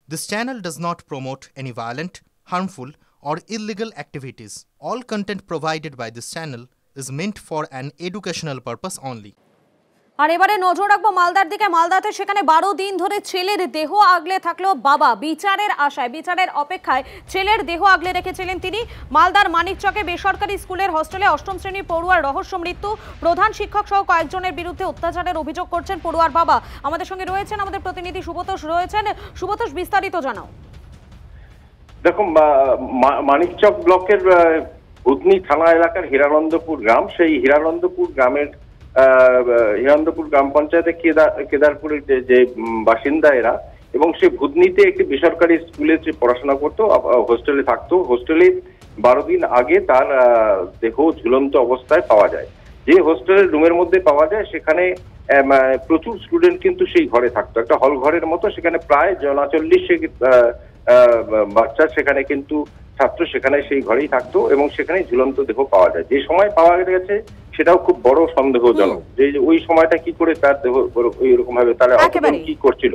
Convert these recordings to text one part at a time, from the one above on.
This channel does not promote any violent, harmful, or illegal activities. All content provided by this channel is meant for an educational purpose only. আর এবারে নজর রাখবো মালদার দিকে। মালদাতে সেখানে 12 দিন ধরে ছেলের দেহ আগলে থাকলো বাবা। বিচারের আশায়, বিচারের অপেক্ষায় ছেলের দেহ আগলে রেখেছিলেন তিনি। মালদার মানিকচকে বেসরকারি স্কুলের হোস্টেলে 8ম শ্রেণীর পড়ুয়ার রহস্য মৃত্যু। প্রধান শিক্ষক সহ কয়েকজনের বিরুদ্ধে অত্যাচারের অভিযোগ করছেন পড়ুয়ার বাবা। আমাদের সঙ্গে রয়েছেন আমাদের প্রতিনিধি সুব্রতোষ রয়েছেন। সুব্রতোষ, বিস্তারিত জানাও। দেখো, মানিকচক ব্লকের বুধনি থানা এলাকার হিরানন্দপুর গ্রাম, সেই হিরানন্দপুর গ্রাম পঞ্চায়েতে কেদারপুরের যে বাসিন্দা এরা, এবং সে ভুতনিতে একটি বেসরকারি স্কুলে যে পড়াশোনা করতো, হোস্টেলে থাকতো। হোস্টেলে 12 দিন আগে তার দেহ ঝুলন্ত অবস্থায় পাওয়া যায়। যে হোস্টেলের রুমের মধ্যে পাওয়া যায় সেখানে প্রচুর স্টুডেন্ট কিন্তু সেই ঘরে থাকতো, একটা হল ঘরের মতো। সেখানে প্রায় 40 বাচ্চা, সেখানে কিন্তু ছাত্র সেখানে সেই ঘরেই থাকতো এবং সেখানে ঝুলন্ত দেহ পাওয়া যায়। যে সময় পাওয়া গেছে সেটাও খুব বড় সন্দেহজনক, যে ওই সময়টা কি করে তার দেহ ওইরকম ভাবে তারা কি করছিল।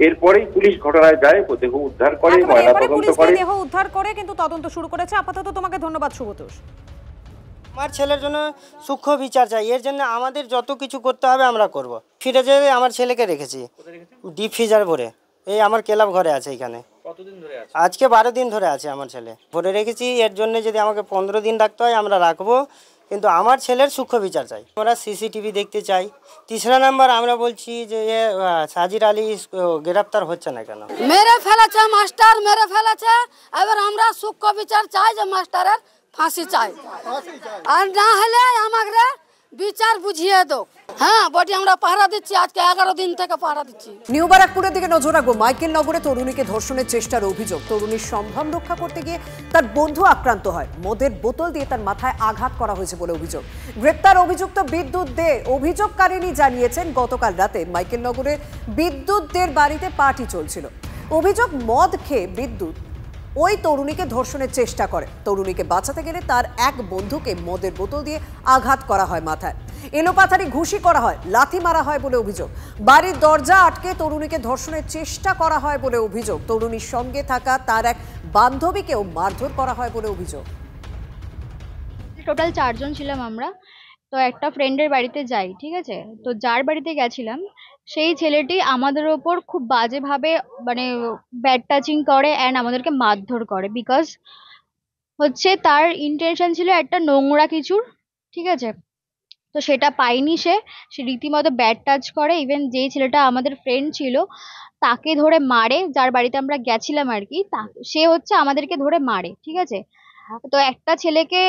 এরপরেই পুলিশ ঘটনায় যায়, দেহ উদ্ধার করে, ময়নাতদন্ত করে, দেহ উদ্ধার করে কিন্তু তদন্ত শুরু করেছে। আপাতত তোমাকে ধন্যবাদ সুব্রতোষ। আমার ছেলের জন্য সূক্ষ্ম বিচার চাই, এর জন্য আমাদের যত কিছু করতে হবে আমরা করব। ফিরে যেয়ে আমার ছেলেকে রেখেছি ডিপ ফ্রিজার ভরে, এই আমার ক্লাব ঘরে আছে এখানে। কতদিন ধরে আছে? আজকে 12 দিন ধরে আছে আমার ছেলে, ভরে রেখেছি। এর জন্য যদি আমাকে 15 দিন রাখতে হয় আমরা রাখবো, কিন্তু আমার ছেলের সূক্ষ্ম বিচার চাই। আমরা সিসিটিভি দেখতে চাই। 3 নাম্বার আমরা বলছি যে সাজির আলী গ্রেফতার হচ্ছে না কেন? মেরে ফেলেছে মাস্টার, মেরে ফেলেছে। এবার আমরা সূক্ষ্ম বিচার চাই, যে মাস্টারের ফাঁসি চাই, আর না হলে আমাকে বিচার বুঝিয়ে দাও। হ্যাঁ, বডি আমরা পাহারা দিচ্ছি, আজকে 11 দিন থেকে পাহারা দিচ্ছি। নিউ ব্যারাকপুরের দিকে নজর রাখবো। মাইকেল নগরে তরুণীকে ধর্ষণের চেষ্টার অভিযোগ। তরুণীর সম্ভ্রম রক্ষা করতে গিয়ে তার বন্ধু আক্রান্ত হয়। মদের বোতল দিয়ে তার মাথায় আঘাত করা হয়েছে বলে অভিযোগ। গ্রেপ্তার অভিযুক্ত বিদ্যুৎ দে। অভিযোগকারিনী জানিয়েছেন গতকাল রাতে মাইকেল নগরের বিদ্যুৎ দের বাড়িতে পার্টি চলছিল। অভিযোগ, মদ খেয়ে বিদ্যুৎ ওই তরুণীকে ধর্ষণের চেষ্টা করে। তরুণীকে বাঁচাতে গেলে তার এক বন্ধুকে মদের বোতল দিয়ে আঘাত করা হয় মাথায়। এলোপাথারি ঘুষি করা হয়, লাথি মারা হয় বলে অভিযোগ। বাড়ির দরজা আটকে তরুণীকে ধর্ষণের চেষ্টা করা হয় বলে অভিযোগ। তরুণীর সঙ্গে থাকা তার এক বান্ধবীকেও মারধর করা হয় বলে অভিযোগ। টোটাল 4 জন ছিলাম আমরা। তো একটা ফ্রেন্ডের বাড়িতে যাই, ঠিক আছে। তো যার বাড়িতে গেছিলাম সেই ছেলেটি আমাদের ওপর খুব বাজেভাবে মানে ব্যাড টাচিং করে অ্যান্ড আমাদেরকে মারধর করে। বিকজ হচ্ছে তার ইন্টেনশন ছিল একটা নোংরা কিছুর, ঠিক আছে। তো সেটা পাইনি, সে রীতিমতো ব্যাড টাচ করে। ইভেন যেই ছেলেটা আমাদের ফ্রেন্ড ছিল তাকে ধরে মারে, যার বাড়িতে আমরা গেছিলাম আর কি, সে হচ্ছে আমাদেরকে ধরে মারে, ঠিক আছে। তো একটা ছেলেকে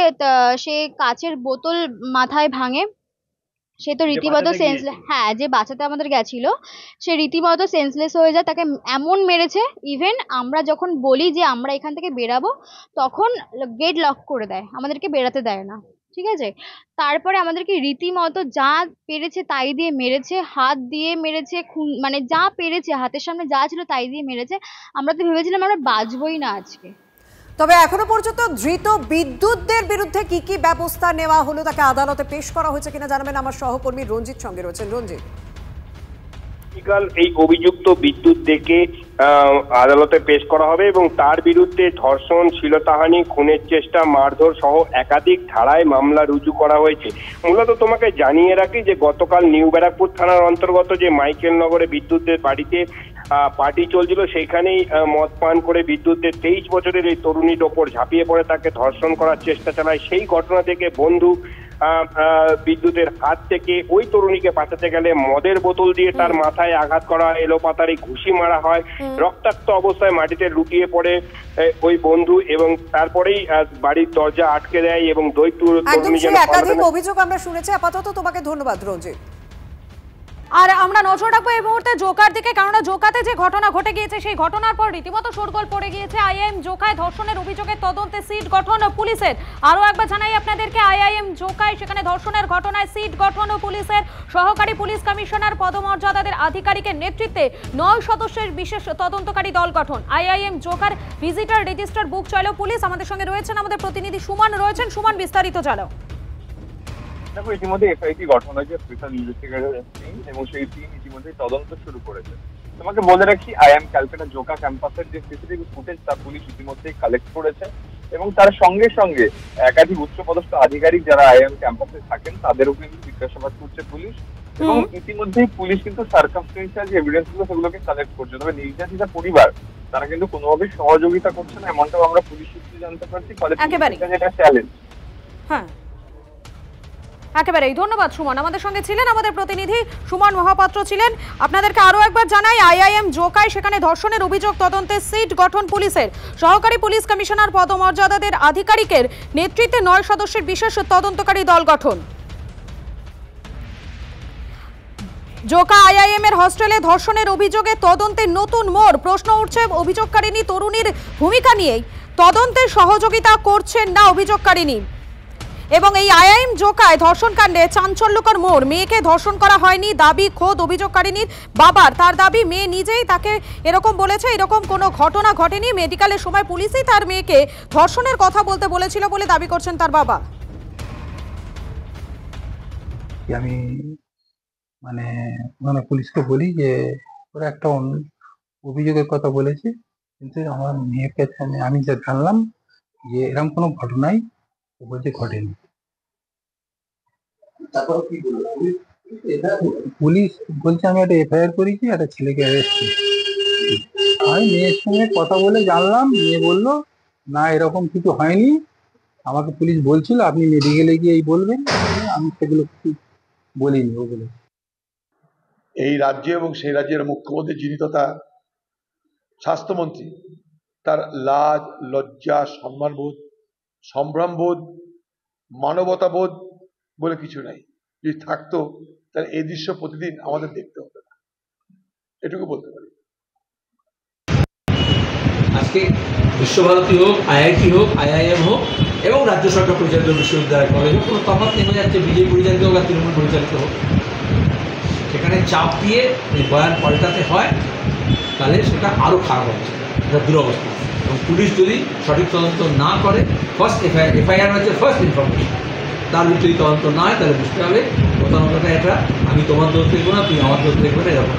সে কাচের বোতল মাথায় ভাঙে, সে তো রীতিমতো সেন্সলেস। হ্যাঁ, যে বাঁচাতে আমাদের গেছিল সে রীতিমতো সেন্সলেস হয়ে যায়, তাকে এমন মেরেছে। ইভেন আমরা যখন বলি যে আমরা এখান থেকে বেরাবো, তখন গেট লক করে দেয়, আমাদেরকে বেরাতে দেয় না, ঠিক আছে। তারপরে আমাদেরকে রীতিমতো যা পেরেছে তাই দিয়ে মেরেছে, হাত দিয়ে মেরেছে, মানে যা পেরেছে, হাতের সামনে যা ছিল তাই দিয়ে মেরেছে। আমরা তো ভেবেছিলাম আমরা বাঁচবই না আজকে। তবে এখনো পর্যন্ত ধৃত বিদ্যুৎদের বিরুদ্ধে কি কি ব্যবস্থা নেওয়া হলো, তাকে আদালতে পেশ করা হয়েছে কিনা জানাবেন আমার সহকর্মী রঞ্জিত সঙ্গে রয়েছেন। রঞ্জিত, এই অভিযুক্ত বিদ্যুৎ দেকে আদালতে পেশ করা হবে এবং তার বিরুদ্ধে ধর্ষণ, শ্লীলতাহানি, খুনের চেষ্টা, মারধর সহ একাধিক ধারায় মামলা রুজু করা হয়েছে। মূলত তোমাকে জানিয়ে রাখি যে গতকাল নিউ ব্যারাকপুর থানার অন্তর্গত যে মাইকেল নগরে বিদ্যুৎদের বাড়িতে পার্টি চলছিল, সেখানেই মদ পান করে বিদ্যুৎদের 23 বছরের এই তরুণীর ওপর ঝাঁপিয়ে পড়ে তাকে ধর্ষণ করার চেষ্টা চালায়। সেই ঘটনা থেকে বন্ধু বিদ্যুতের হাত থেকে ওই তরুণীকে বাঁচাতে গেলে মদের বোতল দিয়ে তার মাথায় আঘাত করা হয়, এলোপাতারি ঘুষি মারা হয়, রক্তাক্ত অবস্থায় মাটিতে লুটিয়ে পড়ে ওই বন্ধু, এবং তারপরেই বাড়ির দরজা আটকে দেয় এবং একাধিক অভিযোগ আমরা শুনেছি। আপাতত তোমাকে ধন্যবাদ রঞ্জিত। আর আমরা নজর রাখবো এই মুহূর্তে জোকার দিকে, কারণ জোকাতে যে ঘটনা ঘটে গিয়েছে সেই ঘটনার পর রীতিমতো শোরগোল পড়ে গিয়েছে। আইআইএম জোকায় ধর্ষণের অভিযোগের তদন্তে সিট গঠন পুলিশের। আরও একবার জানাই আপনাদেরকে, আইআইএম জোকায় সেখানে ধর্ষণের ঘটনায় সিট গঠন পুলিশের। সহকারী পুলিশ কমিশনার পদমর্যাদাদের আধিকারিকের নেতৃত্বে 9 সদস্যের বিশেষ তদন্তকারী দল গঠন। IIM Joker visitor register book চাইল পুলিশ। আমাদের সঙ্গে রয়েছেন আমাদের প্রতিনিধি সুমন রয়েছেন। সুমন, বিস্তারিত জানাও। দেখো, ইতিমধ্যে এসআইটি গঠন হয়েছে, স্পেশাল ইনভেস্টিগেটর টিম, এবং সেই টিম ইতিমধ্যে তদন্ত শুরু করেছে। তোমাকে বলে রাখি, আইএম ক্যালকাটা জোকা ক্যাম্পাসের যে সিসিটিভি ফুটেজ তা পুলিশ ইতিমধ্যেই কালেক্ট করেছে এবং তার সঙ্গে সঙ্গে একাধিক উচ্চপদস্থ আধিকারিক যারা আইএম ক্যাম্পাসে থাকেন তাদেরও কিন্তু জিজ্ঞাসাবাদ করছে পুলিশ এবং ইতিমধ্যেই পুলিশ কিন্তু সার্কামস্টেন্সিয়াল যে এভিডেন্স গুলো সেগুলোকে কালেক্ট করছে। তবে নির্যাতিতা পরিবার তারা কিন্তু কোনোভাবে সহযোগিতা করছে না, এমনটাও আমরা পুলিশ সূত্রে জানতে পারছি। ফলে এটা চ্যালেঞ্জ। হ্যাঁ, একেবারেই ধন্যবাদ সুমন। আমাদের সঙ্গে ছিলেন আমাদের প্রতিনিধি সুমন মহাপাত্র ছিলেন। আপনাদেরকে আরও একবার জানাই, আইআইএম জোকায় সেখানে ধর্ষণের অভিযোগ তদন্তে সিট গঠন পুলিশের। সহকারী পুলিশ কমিশনার পদমর্যাদাদের আধিকারিকের নেতৃত্বে 9 সদস্যের বিশেষ তদন্তকারী দল গঠন। জোকা আইআইএম এর হস্টেলে ধর্ষণের অভিযোগে তদন্তে নতুন মোড়। প্রশ্ন উঠছে অভিযোগকারিনী তরুণীর ভূমিকা নিয়েই। তদন্তে সহযোগিতা করছেন না অভিযোগকারিনী। এবং এই আইআইএম জোকায় ধর্ষণ কাণ্ডে চাঞ্চল্যকর মোড়। মেয়েকে ধর্ষণ করা হয়নি দাবি খোদ অভিযোগকারিনীর বাবার। তার দাবি মেয়ে নিজেই তাকে এরকম বলেছে, এরকম কোনো ঘটনা ঘটেনি। মেডিকেলের সময় পুলিশই তার মেয়েকে ধর্ষণের কথা বলতে বলেছিল বলে দাবি করছেন তার বাবা। আমি মানে পুলিশকে বলি যে ওরা একটা অভিযোগের কথা বলেছে, কিন্তু আমার মেয়ের কাছে আমি যা জানলাম যে এরকম কোনো ঘটনাই বলছে ঘটেনি। পুলিশ বলছে আমি একটা এফআইআর করেছি, একটা ছেলেকে অ্যারেস্ট করেছি। আমি মেয়ের সঙ্গে কথা বলে জানলাম, মেয়ে বললো না এরকম কিছু হয়নি, আমাকে পুলিশ বলছিল আপনি মেডিকেলে গিয়ে এই বলবেন, আমি সেগুলো কিছু বলিনি। ওগুলো এই রাজ্যে এবং সেই রাজ্যের মুখ্যমন্ত্রী যিনি তথা স্বাস্থ্যমন্ত্রী, তার লাজ লজ্জা সম্মানবোধ সম্ভ্রমবোধ মানবতাবোধ বলে কিছু নাই। যদি থাকতো তার এই দৃশ্য প্রতিদিন আমাদের দেখতে হতো না, এটুকু বলতে পারি। আজকে বিশ্বভারতী হোক, আইআইটি হোক, আইআইএম হোক এবং রাজ্য সরকার পরিচালিত বিশ্ববিদ্যালয় কলেজ হোক, কোনো তফাৎ নেমে যাচ্ছে বিজেপি পরিচালিত হোক আর তৃণমূল পরিচালিত হোক। সেখানে চাপ দিয়ে এই বয়ান পাল্টাতে হয় তাহলে সেটা আরও খারাপ হচ্ছে, এটা দুরবস্থা। এবং পুলিশ যদি সঠিক তদন্ত না করে, ফার্স্ট এফআইআর হচ্ছে ফার্স্ট ইনফরমেশন, তার ভিতরে তদন্ত না হয় তাহলে বুঝতে হবে প্রধানতটা এটা আমি তোমার দোষ দেখবো না, তুমি আমার দোষ দেখবে না, এরকম